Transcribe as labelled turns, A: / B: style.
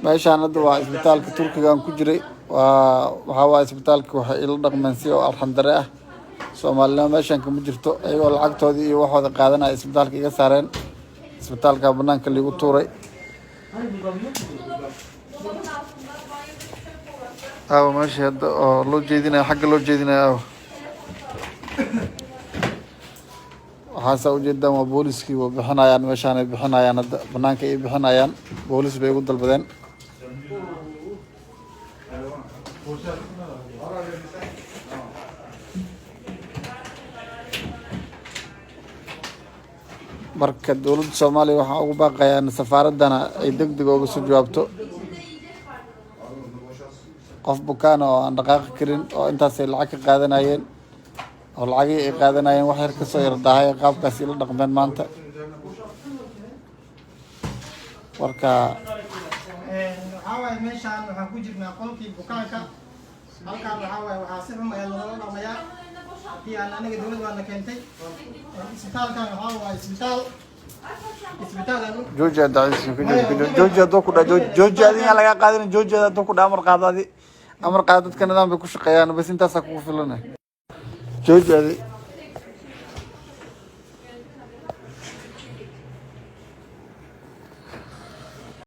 A: meeshaan hadda waa isbitaalka Turkiga aan ku jiray waxa waa isbitaalka waxa ila dhaqmaan si oo alxandare ah Soomaaliya meeshaan kama jirto ayagoo lacagtoodii iyo waxooda qaadanaya isbitaalka iga saareen isbitaalka banaanka lagu tuuray meesha hadda oo loo jeedinayo xagga loo jeedinayo waxaa ujeedaan waa booliskii oo bixinayaan meeshaan ay bixinayaan hadda banaanka ay bixinayaan boolis bay ugu dalbadeen marka dowladda Soomaaliya waxa ugu baaqayaan safaaradana ay degdeg uga soo jawaabto qof bukaan oo aan dhaqaaqi karin oo intaas ay lacag ka qaadanayeen oo lacag ay qaadanayeen wax yar ka soo yardahay qaabkaas ila dhaqmeen maanta warka
B: waxa way meeshaan waxa ku jirnaa qolkii bukaanka halkaan waxa si xum ay loo dhamayaa anaga dowladda waa keentay isbitaalkan waxa waa isbitaal
A: jooja daciis jooja doo ku dhaa jooja adiga laga qaadin jooja doo ku dhaa amar qaadad dadka nidaam bay ku shaqeeyaan bas intaas ku filanay jooja